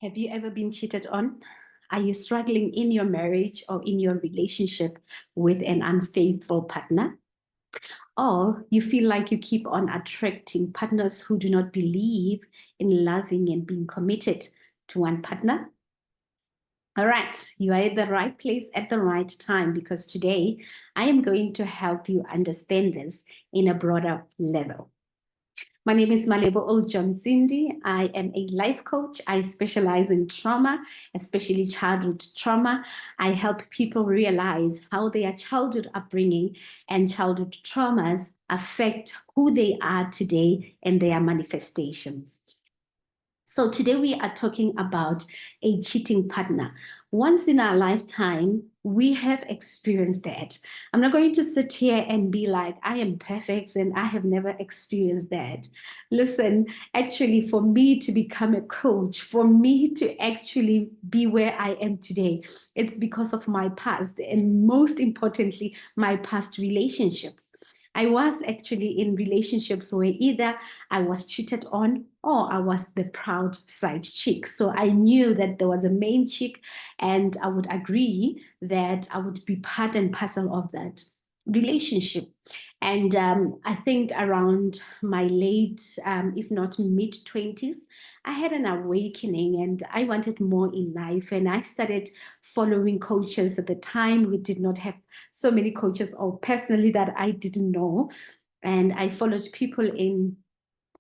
Have you ever been cheated on? Are you struggling in your marriage or in your relationship with an unfaithful partner? Or you feel like you keep on attracting partners who do not believe in loving and being committed to one partner? All right, you are at the right place at the right time because today I am going to help you understand this in a broader level. My name is Malebo Oljonzindi. I am a life coach. I specialize in trauma, especially childhood trauma. I help people realize how their childhood upbringing and childhood traumas affect who they are today and their manifestations. So today we are talking about a cheating partner. Once in our lifetime, we have experienced that. I'm not going to sit here and be like, I am perfect and I have never experienced that. Listen, actually, for me to become a coach, for me to actually be where I am today, it's because of my past and most importantly, my past relationships. I was actually in relationships where either I was cheated on or I was the proud side chick. So I knew that there was a main chick, and I would agree that I would be part and parcel of that relationship. And I think around my late, if not mid 20s, I had an awakening and I wanted more in life. And I started following coaches. At the time, we did not have so many coaches, or personally, that I didn't know. And I followed people in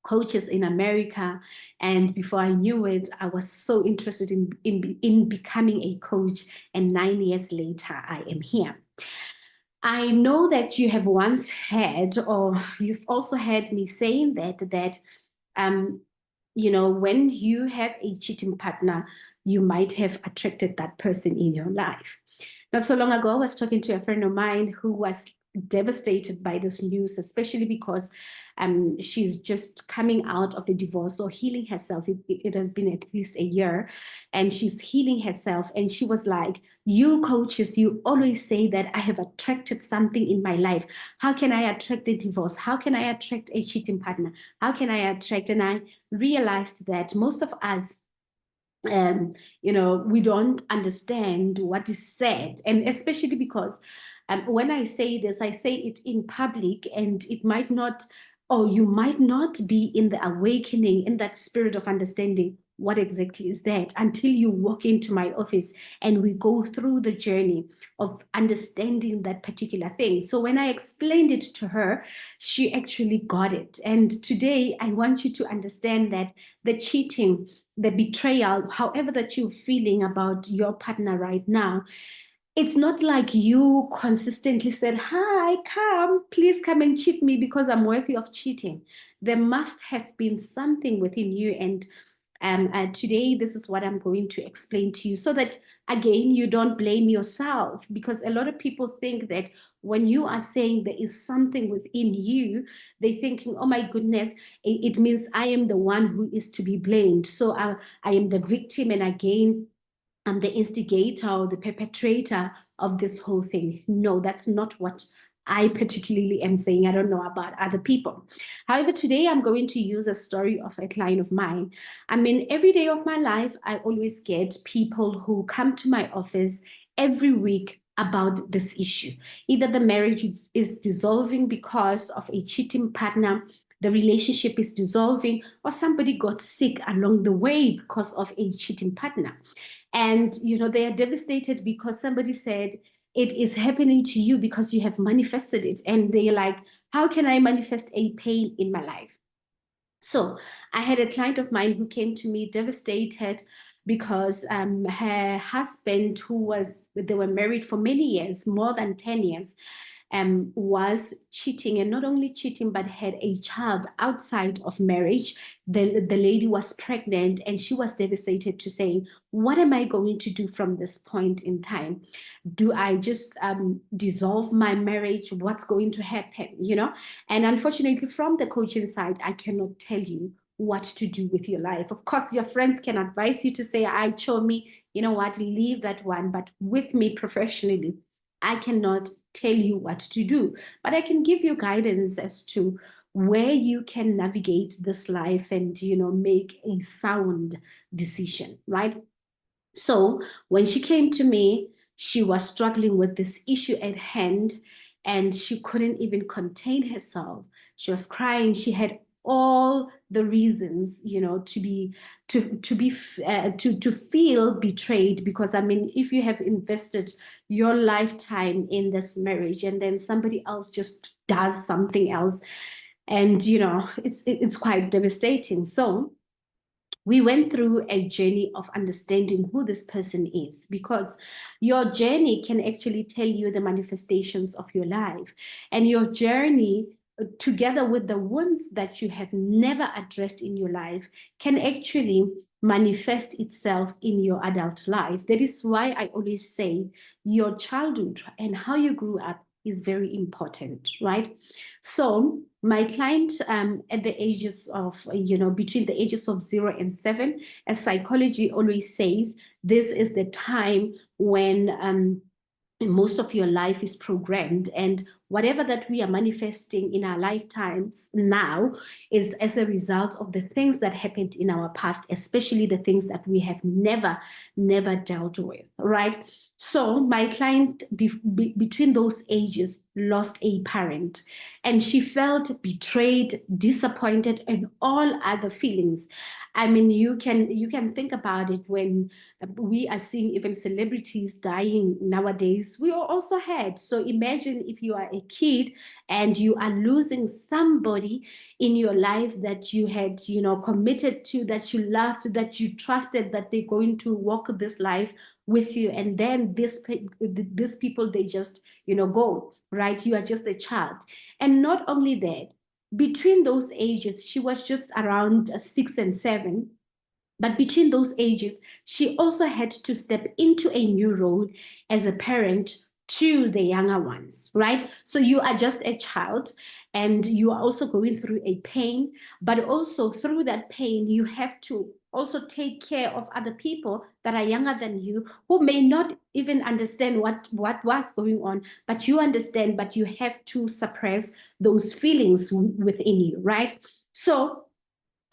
coaches in America. And before I knew it, I was so interested in becoming a coach. And 9 years later, I am here. I know that you have once heard, or you've also heard me saying that um, when you have a cheating partner, you might have attracted that person in your life. Not so long ago, I was talking to a friend of mine who was devastated by this news, especially because she's just coming out of a divorce or healing herself. It has been at least a year, and she's healing herself. And she was like, you coaches, you always say that I have attracted something in my life. How can I attract a divorce? How can I attract a cheating partner? How can I attract? And I realized that most of us, we don't understand what is said. And especially because when I say this, I say it in public, and it might not, or you might not be in the awakening, in that spirit of understanding what exactly is that until you walk into my office and we go through the journey of understanding that particular thing. So when I explained it to her, she actually got it. And today I want you to understand that the cheating, the betrayal, however that you're feeling about your partner right now, it's not like you consistently said, hi, please come and cheat me because I'm worthy of cheating. There must have been something within you. And today, this is what I'm going to explain to you so that, again, you don't blame yourself, because a lot of people think that when you are saying there is something within you, they're thinking, oh my goodness, it means I am the one who is to be blamed. So I am the victim, and again, I'm the instigator or the perpetrator of this whole thing. No, that's not what I particularly am saying. I don't know about other people. However, today I'm going to use a story of a client of mine. I mean, every day of my life, I always get people who come to my office every week about this issue. Either the marriage is dissolving because of a cheating partner, the relationship is dissolving, or somebody got sick along the way because of a cheating partner. And, they are devastated because somebody said, it is happening to you because you have manifested it. And they're like, how can I manifest a pain in my life? So I had a client of mine who came to me devastated because her husband, they were married for many years, more than 10 years, was cheating, and not only cheating, but had a child outside of marriage. The lady was pregnant, and she was devastated to say, what am I going to do from this point in time? Do I just dissolve my marriage? What's going to happen? And unfortunately, from the coaching side, I cannot tell you what to do with your life. Of course, your friends can advise you to say, I show me, you know what, leave that one. But with me professionally, I cannot tell you what to do, but I can give you guidance as to where you can navigate this life and, make a sound decision, right? So when she came to me, she was struggling with this issue at hand and she couldn't even contain herself. She was crying. She had all the reasons, to feel betrayed, because I mean, if you have invested your lifetime in this marriage and then somebody else just does something else, and it's quite devastating. So we went through a journey of understanding who this person is, because your journey can actually tell you the manifestations of your life, and your journey together with the wounds that you have never addressed in your life can actually manifest itself in your adult life. That is why I always say your childhood and how you grew up is very important, right? So my client, at the ages of, between the ages of 0 and 7, as psychology always says, this is the time when most of your life is programmed, and whatever that we are manifesting in our lifetimes now is as a result of the things that happened in our past, especially the things that we have never dealt with, right? So my client between those ages lost a parent, and she felt betrayed, disappointed, and all other feelings. I mean, you can think about it. When we are seeing even celebrities dying nowadays, we are also had. So imagine if you are a kid and you are losing somebody in your life that you had, committed to, that you loved, that you trusted, that they're going to walk this life with you, and then these people, they just, go, right? You are just a child. And not only that, between those ages, she was just around 6 and 7. But between those ages, she also had to step into a new role as a parent to the younger ones, right? So you are just a child and you are also going through a pain, but also through that pain, you have to also take care of other people that are younger than you, who may not even understand what was going on, but you understand, but you have to suppress those feelings within you, right? So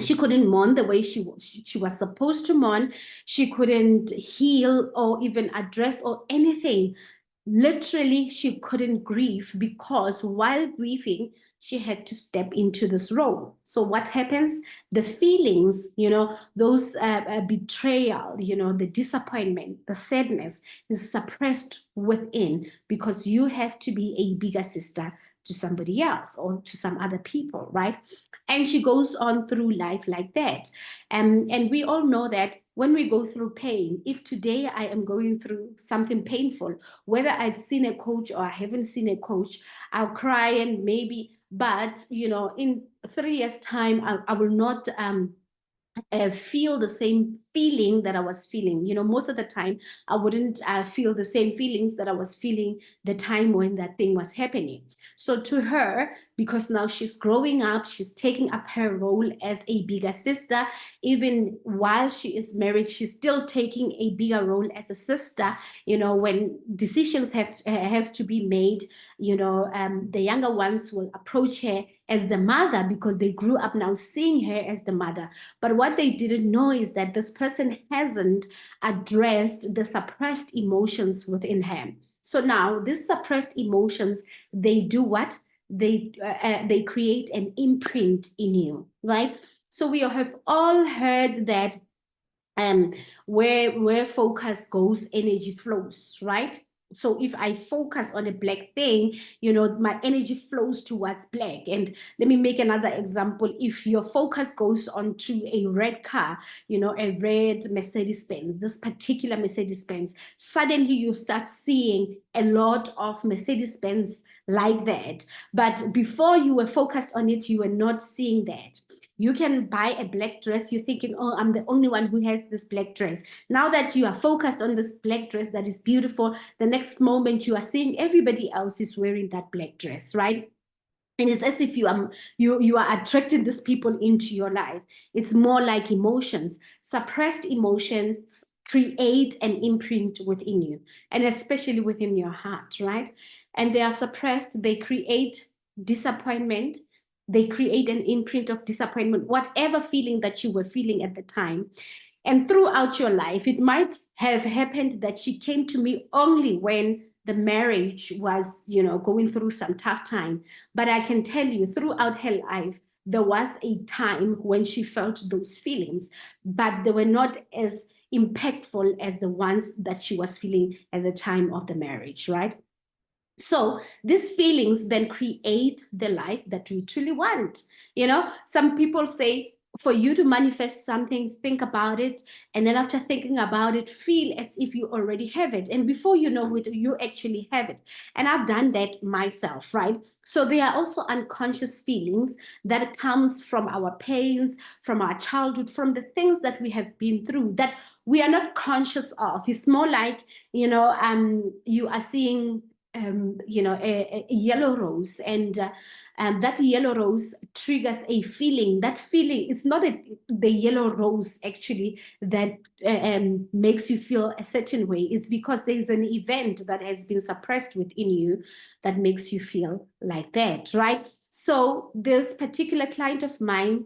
she couldn't mourn the way she was supposed to mourn. She couldn't heal or even address or anything. Literally, she couldn't grieve, because while grieving, she had to step into this role. So what happens? The feelings, those betrayal, the disappointment, the sadness is suppressed within, because you have to be a bigger sister to somebody else or to some other people, right? And she goes on through life like that. And we all know that when we go through pain, if today I am going through something painful, whether I've seen a coach or I haven't seen a coach, I'll cry, and maybe, but in 3 years' time, I will not feel the same feeling that I was feeling. Most of the time, I wouldn't feel the same feelings that I was feeling the time when that thing was happening. So to her, because now she's growing up, she's taking up her role as a bigger sister. Even while she is married, she's still taking a bigger role as a sister. When decisions has to be made, the younger ones will approach her as the mother, because they grew up now seeing her as the mother. But what they didn't know is that this person hasn't addressed the suppressed emotions within her. So now these suppressed emotions, they do what? They create an imprint in you, right? So we have all heard that where focus goes, energy flows, right? So if I focus on a black thing, my energy flows towards black. And let me make another example. If your focus goes onto a red car, a red Mercedes-Benz, this particular Mercedes-Benz, suddenly you start seeing a lot of Mercedes-Benz like that. But before you were focused on it, you were not seeing that. You can buy a black dress. You're thinking, oh, I'm the only one who has this black dress. Now that you are focused on this black dress that is beautiful, the next moment you are seeing everybody else is wearing that black dress, right? And it's as if you are attracting these people into your life. It's more like emotions. Suppressed emotions create an imprint within you, and especially within your heart, right? And they are suppressed. They create disappointment. They create an imprint of disappointment, whatever feeling that you were feeling at the time. And throughout your life, it might have happened that she came to me only when the marriage was, going through some tough time. But I can tell you, throughout her life, there was a time when she felt those feelings, but they were not as impactful as the ones that she was feeling at the time of the marriage, right? So these feelings then create the life that we truly want. Some people say, for you to manifest something, think about it. And then after thinking about it, feel as if you already have it. And before you know it, you actually have it. And I've done that myself, right? So there are also unconscious feelings that comes from our pains, from our childhood, from the things that we have been through that we are not conscious of. It's more like, you are seeing a yellow rose, and that yellow rose triggers a feeling. That feeling, it's not the yellow rose actually that makes you feel a certain way. It's because there's an event that has been suppressed within you that makes you feel like that, right? So this particular client of mine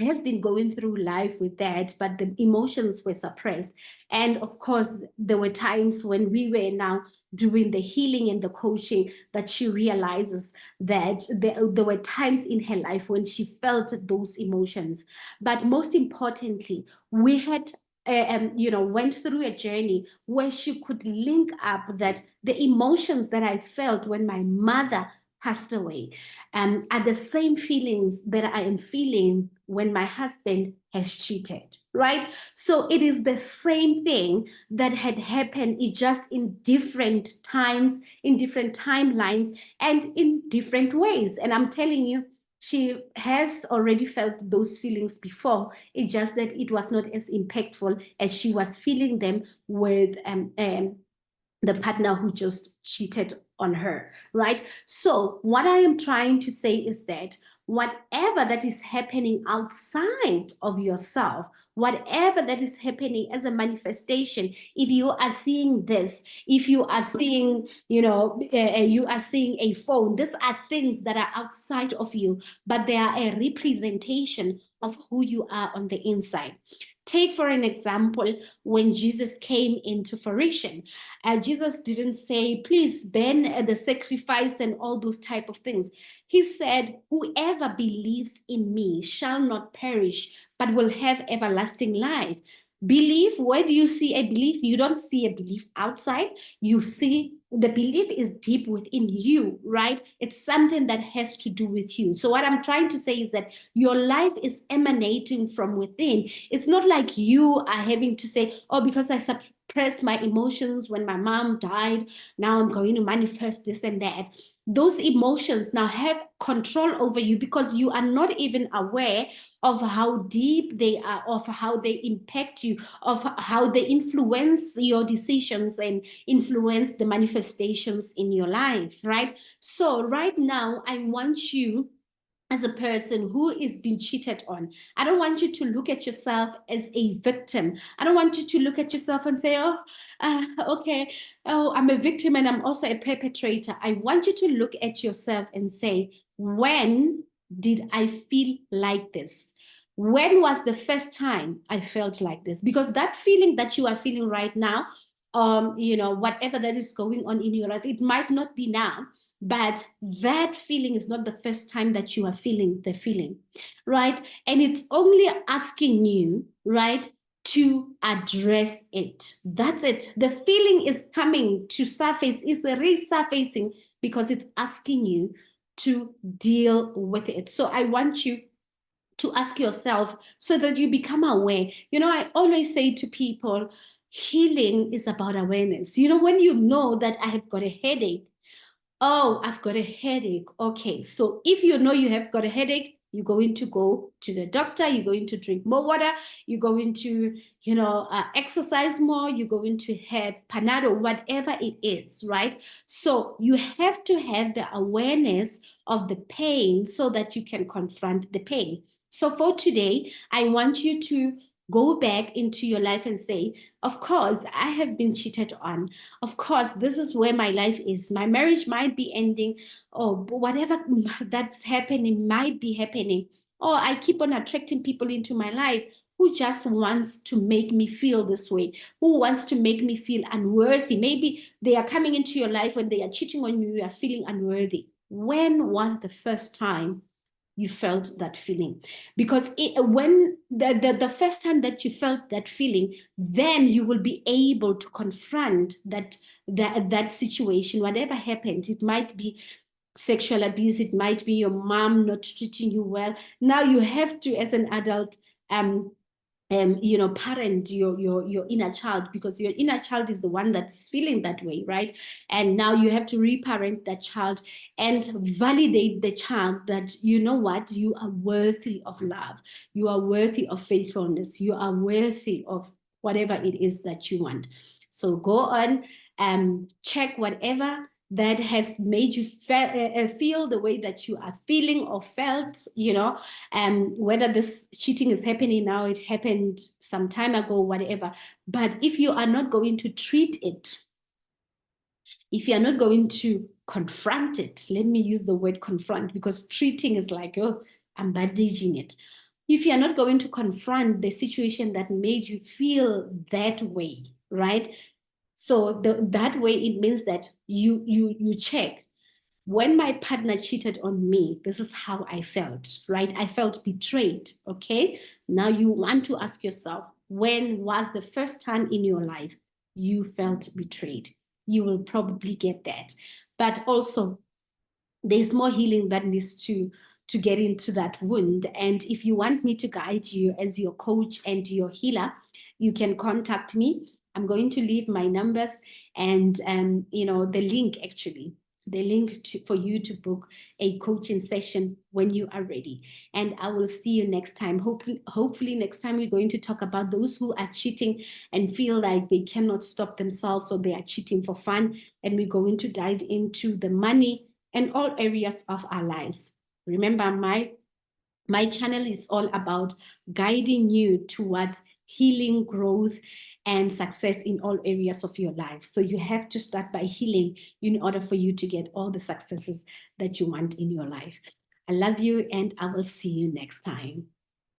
has been going through life with that, but the emotions were suppressed. And of course, there were times when we were now doing the healing and the coaching that she realizes that there were times in her life when she felt those emotions. But most importantly, we had went through a journey where she could link up that the emotions that I felt when my mother passed away are the same feelings that I am feeling when my husband has cheated, right? So it is the same thing that had happened, it just in different times, in different timelines, and in different ways. And I'm telling you, she has already felt those feelings before. It's just that it was not as impactful as she was feeling them with the partner who just cheated on her, right? So what I am trying to say is that whatever that is happening outside of yourself, whatever that is happening as a manifestation, if you are seeing this, if you are seeing, you are seeing a phone, these are things that are outside of you, but they are a representation of who you are on the inside. Take, for an example, when Jesus came into fruition. Jesus didn't say, please burn the sacrifice and all those type of things. He said, whoever believes in me shall not perish, but will have everlasting life. Belief, where do you see a belief? You don't see a belief outside. You see the belief is deep within you, right? It's something that has to do with you. So what I'm trying to say is that your life is emanating from within. It's not like you are having to say, oh, because I suppressed my emotions when my mom died, now I'm going to manifest this and that. Those emotions now have control over you because you are not even aware of how deep they are, of how they impact you, of how they influence your decisions and influence the manifestations in your life, right? So right now, I want you, as a person who is being cheated on, I don't want you to look at yourself as a victim. I don't want you to look at yourself and say, oh, okay, oh, I'm a victim and I'm also a perpetrator. I want you to look at yourself and say, when did I feel like this? When was the first time I felt like this? Because that feeling that you are feeling right now, whatever that is going on in your life, it might not be now, but that feeling is not the first time that you are feeling the feeling, right? And it's only asking you, right, to address it. That's it. The feeling is coming to surface, it's resurfacing because it's asking you to deal with it. So I want you to ask yourself so that you become aware. I always say to people, healing is about awareness. When you know that I have got a headache, oh, I've got a headache. Okay, so if you know you have got a headache, you're going to go to the doctor, you're going to drink more water, you're going to, exercise more, you're going to have Panado, whatever it is, right? So you have to have the awareness of the pain so that you can confront the pain. So for today, I want you to Go back into your life and say, of course, I have been cheated on. Of course, this is where my life is. My marriage might be ending, or whatever that's happening might be happening. Or I keep on attracting people into my life who just wants to make me feel this way, who wants to make me feel unworthy. Maybe they are coming into your life when they are cheating on you, you are feeling unworthy. When was the first time you felt that feeling? Because when the first time that you felt that feeling, then you will be able to confront that situation, whatever happened. It might be sexual abuse, it might be your mom not treating you well. Now you have to, as an adult, parent your inner child, because your inner child is the one that's feeling that way, right? And now you have to reparent that child and validate the child that, you know what, you are worthy of love, you are worthy of faithfulness, you are worthy of whatever it is that you want. So go on and check whatever that has made you feel the way that you are feeling or felt, whether this cheating is happening now, it happened some time ago, whatever. But if you are not going to treat it, if you are not going to confront it, let me use the word confront, because treating is like, oh, I'm bandaging it. If you're not going to confront the situation that made you feel that way, right? So that way, it means that you check, when my partner cheated on me, this is how I felt, right? I felt betrayed, okay? Now you want to ask yourself, when was the first time in your life you felt betrayed? You will probably get that. But also, there's more healing that needs to get into that wound. And if you want me to guide you as your coach and your healer, you can contact me. I'm going to leave my numbers and the link, actually the link for you to book a coaching session when you are ready. And I will see you next time. Hopefully next time we're going to talk about those who are cheating and feel like they cannot stop themselves, so they are cheating for fun. And we're going to dive into the money and all areas of our lives. Remember, my channel is all about guiding you towards healing, growth, and success in all areas of your life. So you have to start by healing in order for you to get all the successes that you want in your life. I love you, and I will see you next time.